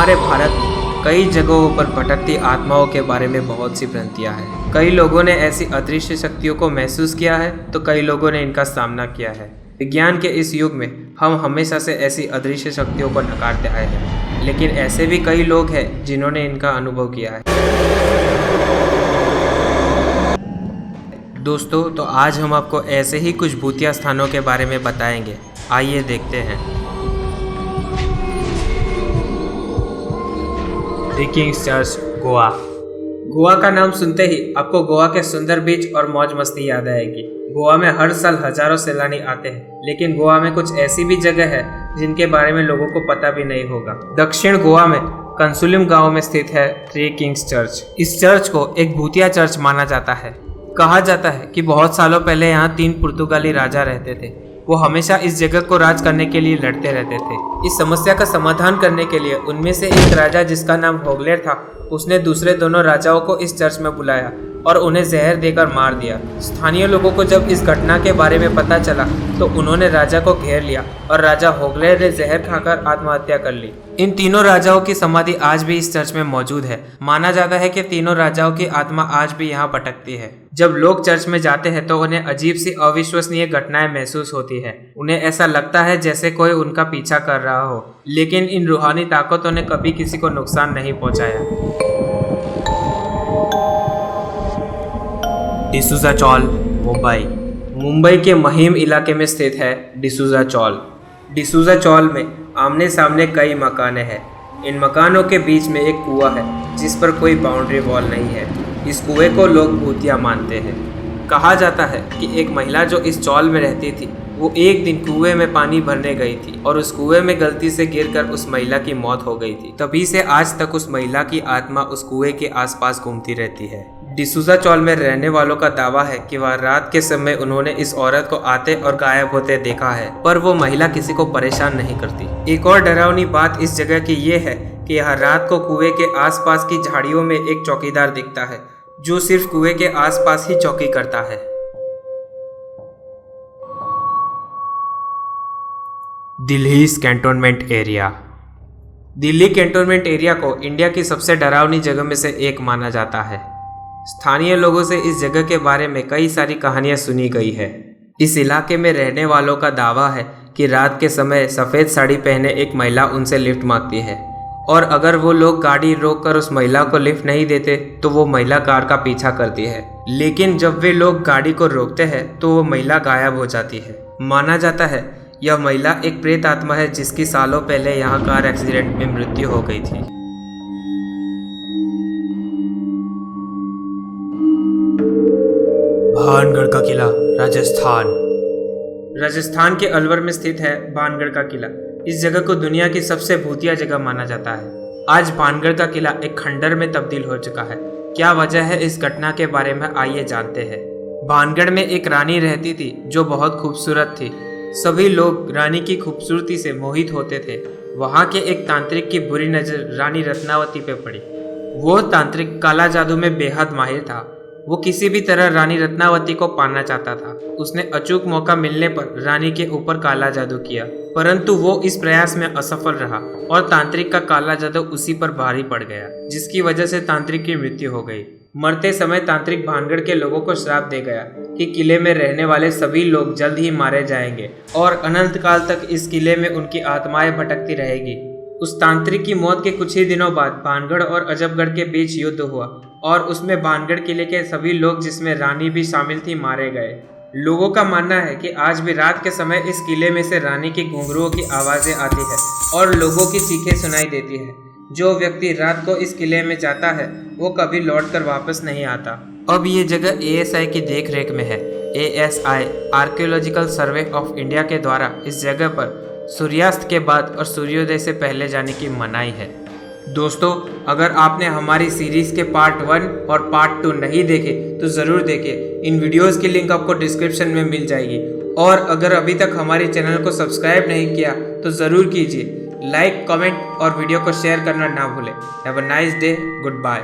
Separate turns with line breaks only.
हमारे भारत में कई जगहों पर भटकती आत्माओं के बारे में बहुत सी भ्रांतियां हैं। कई लोगों ने ऐसी अदृश्य शक्तियों को महसूस किया है तो कई लोगों ने इनका सामना किया है। विज्ञान के इस युग में हम हमेशा से ऐसी अदृश्य शक्तियों को नकारते आए हैं, लेकिन ऐसे भी कई लोग हैं जिन्होंने इनका अनुभव किया है। दोस्तों, तो आज हम आपको ऐसे ही कुछ भूतिया स्थानों के बारे में बताएंगे। आइए देखते हैं। The Kings church, Goa. Goa का नाम सुनते ही आपको गोवा के सुंदर बीच और मौज मस्ती याद आएगी। गोवा में हर साल हजारों सैलानी आते हैं, लेकिन गोवा में कुछ ऐसी भी जगह है जिनके बारे में लोगों को पता भी नहीं होगा। दक्षिण गोवा में कंसुलिम गांव में स्थित है थ्री किंग्स चर्च। इस चर्च को एक भूतिया चर्च माना जाता है। कहा जाता है कि बहुत सालों पहले यहाँ 3 पुर्तगाली राजा रहते थे। वो हमेशा इस जगह को राज करने के लिए लड़ते रहते थे। इस समस्या का समाधान करने के लिए उनमें से एक राजा, जिसका नाम होगलेर था, उसने दूसरे दोनों राजाओं को इस चर्च में बुलाया और उन्हें जहर देकर मार दिया। स्थानीय लोगों को जब इस घटना के बारे में पता चला तो उन्होंने राजा को घेर लिया और राजा होगलेर ने जहर खाकर आत्महत्या कर ली। इन तीनों राजाओं की समाधि आज भी इस चर्च में मौजूद है। माना जाता है कि तीनों राजाओं की आत्मा आज भी यहाँ भटकती है। जब लोग चर्च में जाते हैं तो उन्हें अजीब सी अविश्वसनीय घटनाएं महसूस होती है। उन्हें ऐसा लगता है जैसे कोई उनका पीछा कर रहा हो, लेकिन इन रूहानी ताकतों ने कभी किसी को नुकसान नहीं पहुंचाया। डिसूजा चौल, मुंबई के महिम इलाके में स्थित है डिसूजा चौल। डिसूजा चौल में आमने सामने कई मकाने हैं। इन मकानों के बीच में एक कुआं है जिस पर कोई बाउंड्री वॉल नहीं है। इस कुएं को लोग भूतिया मानते हैं। कहा जाता है कि एक महिला जो इस चौल में रहती थी, वो एक दिन कुएं में पानी भरने गई थी और उस कुएं में गलती से गिरकर उस महिला की मौत हो गई थी। तभी से आज तक उस महिला की आत्मा उस कुएं के आसपास घूमती रहती है। डिसूजा चौल में रहने वालों का दावा है कि वह रात के समय उन्होंने इस औरत को आते और गायब होते देखा है, पर वो महिला किसी को परेशान नहीं करती। एक और डरावनी बात इस जगह की ये है कि यहाँ रात को कुएं के आसपास की झाड़ियों में एक चौकीदार दिखता है जो सिर्फ कुएं के आसपास ही चौकी करता है। Delhi cantonment area. Delhi cantonment area को इंडिया की सबसे डरावनी जगह में से एक माना जाता है। स्थानीय लोगों से इस जगह के बारे में कई सारी कहानियां सुनी गई है। इस इलाके में रहने वालों का दावा है कि रात के समय सफ़ेद साड़ी पहने एक महिला उनसे लिफ्ट मांगती है और अगर वो लोग गाड़ी रोककर उस महिला को लिफ्ट नहीं देते तो वो महिला कार का पीछा करती है, लेकिन जब वे लोग गाड़ी को रोकते हैं तो वो महिला गायब हो जाती है। माना जाता है यह महिला एक प्रेत आत्मा है जिसकी सालों पहले यहाँ कार एक्सीडेंट में मृत्यु हो गई थी। भानगढ़ का किला, राजस्थान के अलवर में स्थित है भानगढ़ का किला। इस जगह को दुनिया की सबसे भूतिया जगह माना जाता है। आज भानगढ़ का किला एक खंडर में तब्दील हो चुका है। क्या वजह है इस घटना के बारे में आइए जानते हैं। भानगढ़ में एक रानी रहती थी जो बहुत खूबसूरत थी। सभी लोग रानी की खूबसूरती से मोहित होते थे। वहाँ के एक तांत्रिक की बुरी नजर रानी रत्नावती पे पड़ी। वो तांत्रिक काला जादू में बेहद माहिर था। वो किसी भी तरह रानी रत्नावती को पाना चाहता था। उसने अचूक मौका मिलने पर रानी के ऊपर काला जादू किया, परंतु वो इस प्रयास में असफल रहा और तांत्रिक का काला जादू उसी पर भारी पड़ गया, जिसकी वजह से तांत्रिक की मृत्यु हो गई। मरते समय तांत्रिक भानगढ़ के लोगों को श्राप दे गया कि किले में रहने वाले सभी लोग जल्द ही मारे जाएंगे और अनंत काल तक इस किले में उनकी आत्माएं भटकती रहेगी। उस तांत्रिक की मौत के कुछ ही दिनों बाद भानगढ़ और अजबगढ़ के बीच युद्ध हुआ और उसमें भानगढ़ किले के सभी लोग, जिसमें रानी भी शामिल थी, मारे गए। लोगों का मानना है कि आज भी रात के समय इस किले में से रानी की घुंघरुओं की आवाज़ें आती है और लोगों की चीखें सुनाई देती है। जो व्यक्ति रात को इस किले में जाता है वो कभी लौटकर वापस नहीं आता। अब ये जगह ASI की देख-रेख में है। ASI archaeological survey of India के द्वारा इस जगह पर सूर्यास्त के बाद और सूर्योदय से पहले जाने की मनाही है। दोस्तों, अगर आपने हमारी सीरीज़ के पार्ट 1 और पार्ट 2 नहीं देखे तो ज़रूर देखें। इन वीडियोस की लिंक आपको डिस्क्रिप्शन में मिल जाएगी। और अगर अभी तक हमारे चैनल को सब्सक्राइब नहीं किया तो ज़रूर कीजिए। लाइक, कमेंट और वीडियो को शेयर करना ना भूलें। Have a nice day. Good bye.